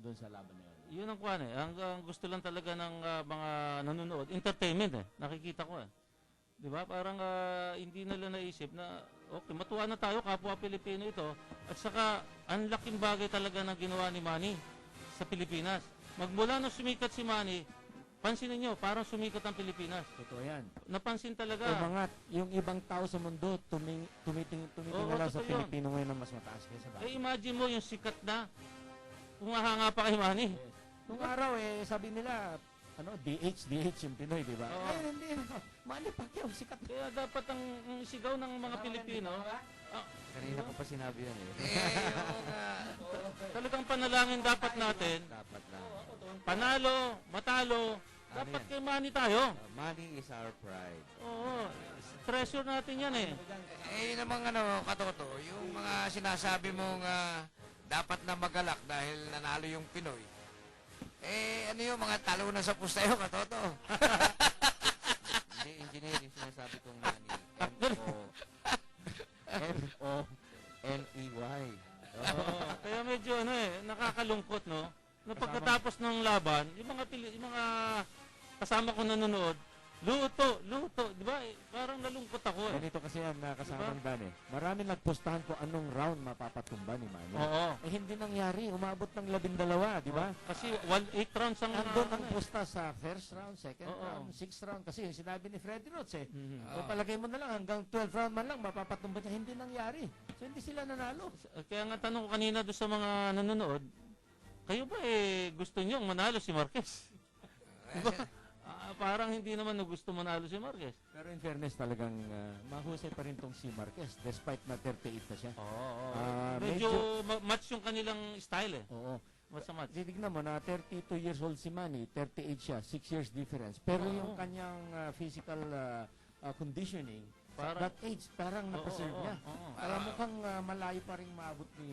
doon sa laban na yun? Yun ang kuwan eh. Ang gusto lang talaga ng mga nanonood, entertainment eh. Nakikita ko eh. 'Di ba? Parang hindi nila naisip na okay, matuwa na tayo kapwa Pilipino ito. At saka ang laking bagay talaga ng ginawa ni Manny sa Pilipinas. Magmula nung sumikat si Manny, pansinin nyo, parang sumikat ang Pilipinas. Totoo yan. Napansin talaga. Umangat. Yung ibang tao sa mundo, tumitingin na lang sa totoo yun. Pilipino ngayon na mas mataas kaysa dati. Eh imagine mo yung sikat na humahanga pa kay Manny. Yes. Nung araw, sabi nila, DH yung Pinoy, di ba? Oo. Ay, hindi. Manny Pacquiao, sikat. Kaya dapat ang sigaw ng mga Pilipino, Kanina ko pa sinabi yan eh. talagang panalangin dapat natin, Dapat lang. panalo, matalo, dapat yan? kay Manny tayo. Money is our pride. Oo, treasure natin yan eh. Yun namang katoto, yung mga sinasabi mong dapat na magalak dahil nanalo yung Pinoy. Ano yung mga talo na sa pustayo, katoto? Hindi, engineer, yung sinasabi kong money. M-O-N-E-Y. Oo, kaya medyo nakakalungkot no. Na pagkatapos ng laban, yung mga kasama ko nanonood, luto, di ba? Parang nalungkot ako eh. Ganito kasi yan, kasamang Dan eh. Marami nagpustahan ko anong round mapapatumba ni Manny. Oo. Hindi nangyari. Umabot ng 12, di ba? Kasi 8 rounds ang Andun ang pusta sa first round, second Oo. round, sixth round. Kasi yung sinabi ni Freddy Rhodes eh. Mhm. O palagay mo na lang, hanggang 12 round man lang, mapapatumba niya. Hindi nangyari. So hindi sila nanalo. Kaya nga tanong ko kanina doon sa mga nanonood, kayo ba gusto nyo manalo si Marquez? Diba? Parang hindi naman gusto manalo si Marquez. Pero in fairness talagang mahusay pa rin tong si Marquez despite na 38 na siya. Oo. Medyo match yung kanilang style eh. Oo. Match sa match. Titignan mo na 32 years old si Manny, 38 siya, 6 years difference. Pero Oo. yung kanyang physical conditioning, Parang- that age, parang na-preserve Oo, niya. oo. Kaya mukhang malayo pa rin maabot ni...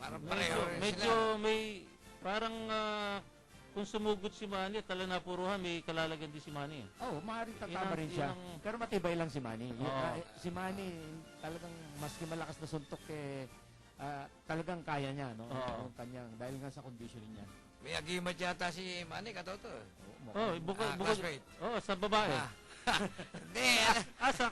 Parang pareho rin Medyo sila. may parang kung sumugod si Manny at talagang napuruhan, may kalalagyan din si Manny. Oh, maaaring tatama Yun ang- rin siya. yun ang- Pero matibay lang si Manny. Oo. Si Manny, talagang maski malakas na suntok talagang kaya niya, no? Oo. Yung kanyang, dahil nga sa conditioning niya. May agimat yata si Manny, katoto. Classmate. Sa babae. Hindi, Sa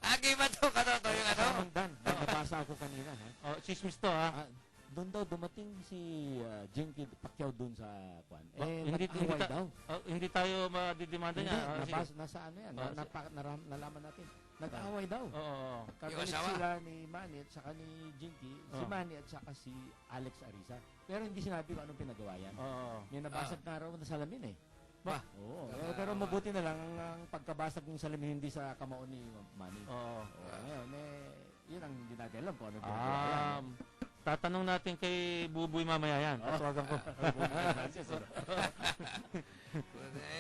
agimat to, katoto, yung Tamang Dan, nabasa ako kanina. Ha? chismis to ha. Doon daw dumating si Jinky Pacquiao doon sa kwan. Hindi daw. hindi tayo madidemanda Hindi, niya. Sige. nasa ano yan, Oh, nalaman natin. Nag-away daw. Oo. Kagalit asawa? sila ni Manny at saka ni Jinky, si Oh. Manny at saka si Alex Ariza. Pero hindi sinabi kung anong pinagawa yan. Oo. May nabasag na raw na salamin eh. Ba? Oo. Pero mabuti na lang ang pagkabasag ng salamin hindi sa kamao ni Manny. Oo. Ngayon, yun ang hindi natin alam kung anong pinagawa yan. Tatanong natin kay Buboy mamaya yan. Tatawagan ko.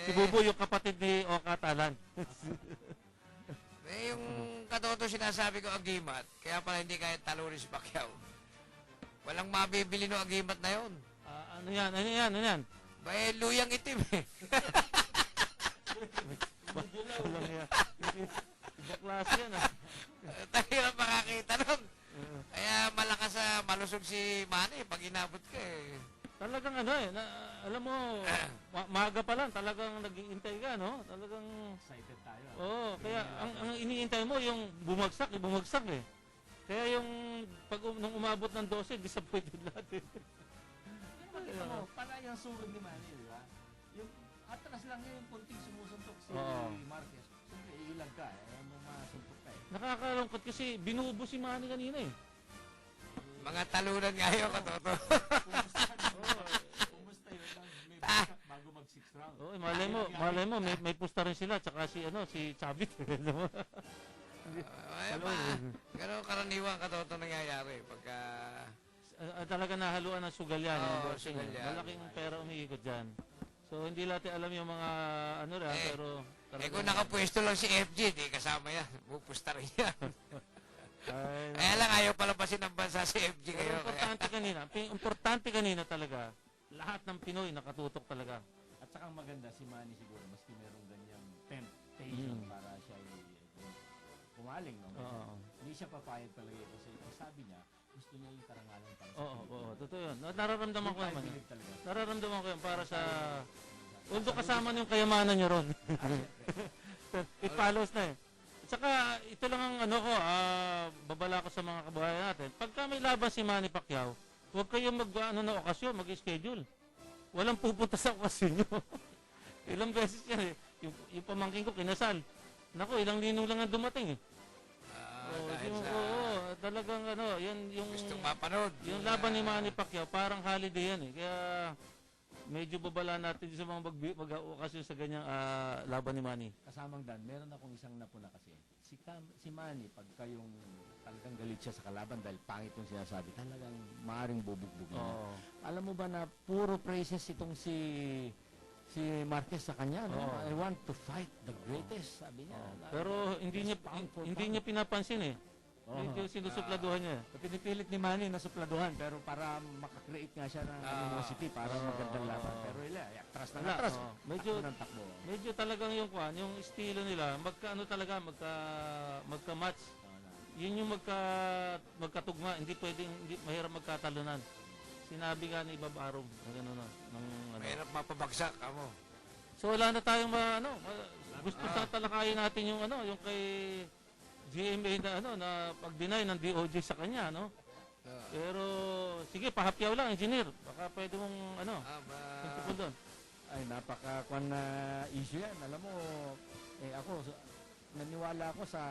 Si Buboy yung kapatid ni Oka Talan. yung katoto sinasabi ko agimat, kaya pala hindi kaya talo rin si Pacquiao. Walang mabibili no agimat na yon. Ano yan? Ano yan? Bay, luyang itim eh. Walang yan. Ibang klase yan ah. Tahirap makakita nun. Kaya malakas malusog si Manny pag inabot ka eh. Talagang alam mo, maaga pa lang, talagang nag-iintay ka, no? Talagang, Excited tayo. kaya ang iniintay mo, yung bumagsak eh. Kaya yung, nung umabot ng 12, disappointed natin. Makita mo, para yung surod ni Manny, di ba? Yung atras lang yung kunting sumusuntok si Oo. Marquez. Siyempre, iilag ka eh. Ano masuntok ka eh. Nakakalungkot kasi binubo si Manny kanina eh. Mga talunan nga yun, katoto. Kumusta yun lang may backup bago mag 6 round. Oo, malay mo, may pusta rin sila, tsaka si Chavit. Ganun karaniwan katoto nangyayari pagka... Talaga nahaluan ng sugal yan. Oo, bossing, sugal yan. Malaking pera umiikot dyan. So, hindi natin alam yung mga pero... kung nakapwesto lang si FG, di kasama yan. Pupusta rin yan. Kaya lang ayaw palabasin ng bansa si FG Pero ngayon. importante kanina talaga, lahat ng Pinoy nakatutok talaga. At saka maganda si Manny siguro, maski merong ganyang temptation para siya pumaling. No? Oo. Hindi siya papayag talaga kasi sabi niya, gusto gusto niya yung karangalan para sa Oo, Pilipino. oo, totoo yun. Nararamdaman ko Doon tayo naman yun. believe talaga. Nararamdaman ko yun para sa... Although kasama niyo yung kayamanan niyo ron. It follows na eh. At saka, ito lang ang ano ko, babala ko sa mga kababayan natin. Pagka may laban si Manny Pacquiao, huwag kayong mag-ano na okasyon, mag-schedule. Walang pupunta sa okasyon nyo. Ilang beses yan eh. Yung pamangkin ko kinasal. Naku, ilang ninong lang ang dumating eh. Dahil sa Talagang ano, yan yung... gustong mapanood. Yung laban ni Manny Pacquiao, parang holiday yan eh. Kaya medyo babala natin sa mga mag-okasyon sa ganyang laban ni Manny. Kasamang Dan, meron akong isang napuna kasi. Si Manny, pagka yung talagang galit siya sa kalaban dahil pangit yung sinasabi, talagang maaring bubugbog niya. Oo. Alam mo ba na puro praises itong si Marquez sa kanya, no? Oo. I want to fight the greatest, sabi niya. Pero hindi niya pinapansin eh. Oo. Medyo sinusupladuhan niya. Pinipilit ni Manny na supladuhan, pero para makakreate nga siya ng animosity para magandang laban. Pero atras na Wala, atras. oo. Medyo- Takbo ng takbo. Medyo talagang yung yung estilo nila, magka-match. Yun yung magkatugma, hindi mahirap magkatalunan. Sinabi nga ni Bob Arum, ng ano. Mahirap mapabagsak mo. So wala na tayong gusto sa talakayin natin yung yung kay GMA na pag-deny ng DOJ sa kanya, no? Pero sige, pahapyaw lang, engineer. Baka pwede mong tungkol doon. Ay, napaka-kwan na issue yan. Alam mo, ako, naniwala ako sa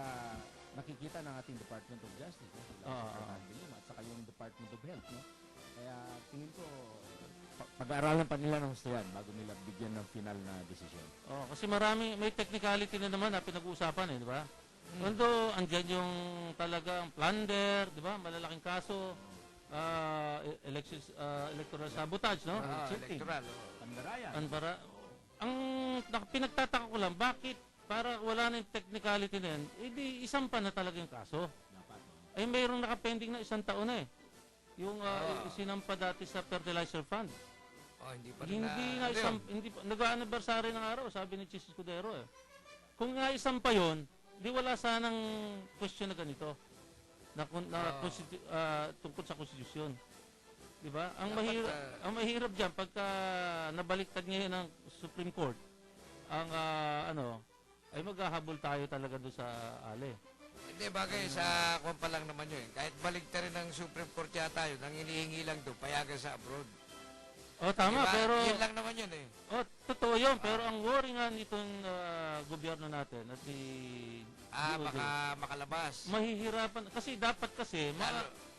nakikita ng ating Department of Justice, at saka yung Department of Health, no? Kaya tingin ko, pag-aaralan pa nila ng gusto yan bago nila bigyan ng final na desisyon. Kasi may technicality na naman na pinag-uusapan di ba? Although, andyan yung talagang plunder, di ba? Malalaking kaso, electoral sabotage, no? Electoral. Pandarayan. Ang pinagtataka ko lang, bakit para wala na yung technicality na yan, di isang pa na talaga yung kaso. Dapat, no? Ay mayroong nakapending na 1 taon na eh. Yung isinampa dati sa fertilizer fund. Hindi pa rin Hindi pa, nag-anniversary ng araw, sabi ni Chis Escudero eh. Kung nga isang pa yun, di wala sanang question na ganito tungkol sa konstitusyon. Di ba? Ang mahirap diyan pagka nabaliktad ngayon ng Supreme Court, ay maghahabol tayo talaga doon sa ale. Hindi, bagay sa kung pa lang naman yun. Kahit baligta rin ng Supreme Court yata yun, ang hinihingi lang doon, payagan sa abroad. Tama, Diba? pero... Yun lang naman yun eh. Totoo yun, pero ang worry nga nitong gobyerno natin at si DOJ, Baka makalabas. mahihirapan, dapat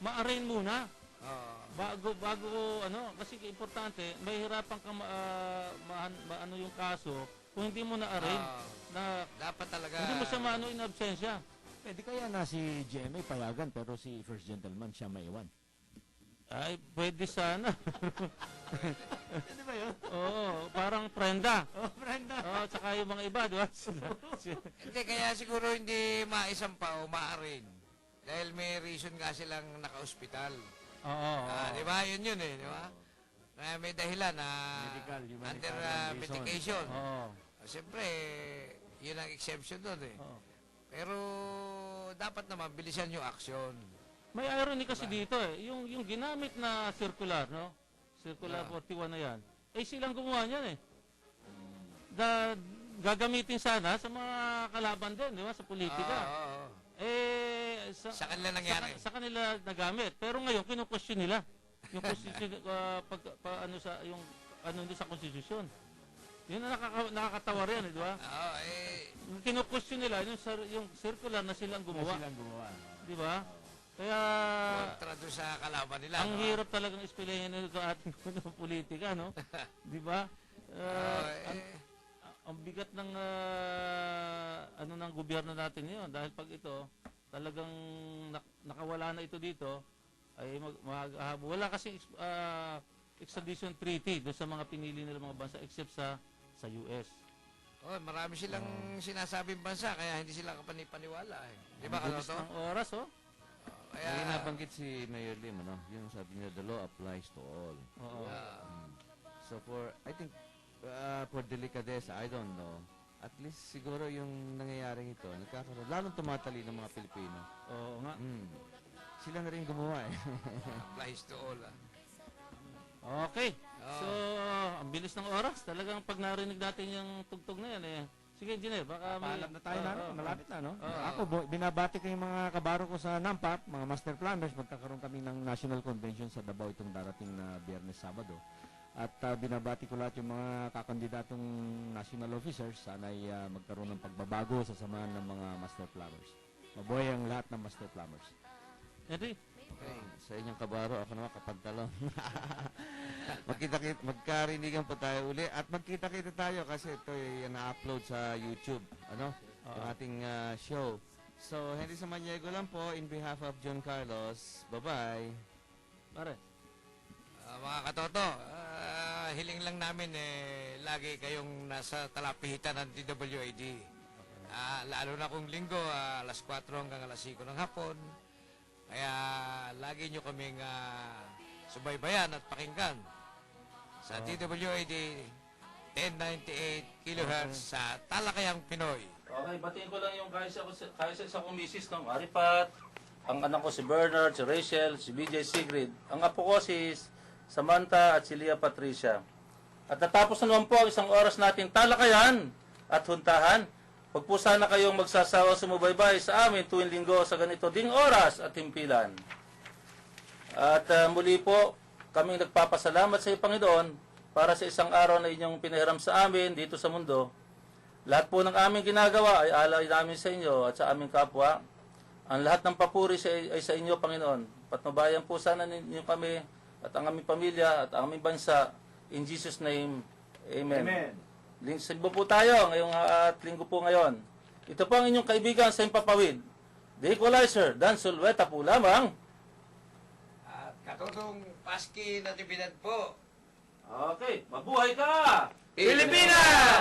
ma-arraign muna. Bago kasi importante, mahihirapan ka yung kaso kung hindi mo na-arraign na Dapat talaga. hindi mo siya in absensya. Pwede kaya na si GMA payagan pero si First Gentleman siya maiwan. Ay, pwede sana. Pwede ba yun? Oo, parang prenda. Brenda. Tsaka yung mga iba, di ba? Hindi, kaya siguro hindi maisampa o maarin. Dahil may reason nga silang naka-hospital. Oo. Di ba? Yun eh, di ba? Kaya may dahilan na Medical, humanitarian under reason. medication. Oo. Siyempre, yun ang exception doon eh. Oo. Pero dapat naman bilisan yung aksyon. May irony kasi dito yung ginamit na circular, no? Circular 41 na yan. Silang gumawa niyan eh. Gagamitin sana sa mga kalaban din, di ba? Sa politika. Sa kanila nangyari. Sa kanila nagamit. Pero ngayon, kinu-question nila. Yung constitution, doon sa konstitusyon. Yun ang nakakatawa rin, di ba? Kinu-question nila yung circular na silang gumawa. Di ba? Kaya Kontra doon sa kalaban nila. ang hirap talagang ispilihin nito ating politika, no? Di ba? Ang bigat ng ng gobyerno natin ngayon dahil pag ito talagang nakawala na ito dito ay wala kasi extradition treaty doon sa mga pinili nila mga bansa except sa US. Marami silang sinasabing bansa kaya hindi sila kapanipaniwala eh. Di ba, Bilis Kaloto? ng oras, May Kaya, nabanggit si Mayor Lim, yung sabi niya, the law applies to all. Oo. So I think, for delicadeza, I don't know, at least siguro yung nangyayaring ito, lalong tumatali ng mga Pilipino. Oo nga. sila na rin gumawa eh. Applies to all. Okay. Oo. So, ang bilis ng oras. Talagang pag narinig natin yung tugtog na yan eh. Sige, Engineer, baka may... Paalam na tayo na, malapit na, no? Oo. Ako, binabati ko yung mga kabaro ko sa NAMPAP, mga Master Plumbers, magkakaroon kami ng National Convention sa Davao itong darating na Biyernes, Sabado. At binabati ko lahat yung mga kakandidatong national officers, sana'y magkaroon ng pagbabago sa samahan ng mga Master Plumbers. Mabuhay ang lahat ng Master Plumbers. Henry, Okay, sa inyong kabaro, ako naman kapantalon. Magkarinigan pa tayo uli at magkita-kita tayo kasi ito ay na-upload sa YouTube, ano? Yung ating show. So, Henry Samaniego lang po in behalf of John Carlos. Bye-bye. pare. Mga katoto, hiling lang namin lagi kayong nasa talapihitan ng DWID. Lalo na kung linggo, alas 4 hanggang alas 5 ng hapon. Kaya lagi nyo kaming subaybayan at pakinggan sa DWID 1098 kHz sa Talakayang Pinoy. Okay, batiin ko lang yung kaysa sa kumisis ng Aripat, ang anak ko si Bernard, si Rachel, si BJ Sigrid, ang apo ko si Samantha at si Leah Patricia. At natapos na naman po ang 1 oras nating talakayan at huntahan. Huwag po sana kayong magsasawa sumubaybay sa amin tuwing linggo sa ganito ding oras at himpilan. At muli po, kaming nagpapasalamat sa iyo, Panginoon, para sa isang araw na inyong pinahiram sa amin dito sa mundo. Lahat po ng aming ginagawa ay alay namin sa inyo at sa aming kapwa. Ang lahat ng papuri ay sa inyo, Panginoon. Patnubayan po sana ninyo kami at ang aming pamilya at ang aming bansa. In Jesus' name, Amen. Amen. Simbo po tayo ngayong linggo po ngayon. Ito po ang inyong kaibigan sa Impapawid. The Equalizer, Dan Sulweta po lamang. At katutong Paski Natividad po. Okay, mabuhay ka! Pilipinas!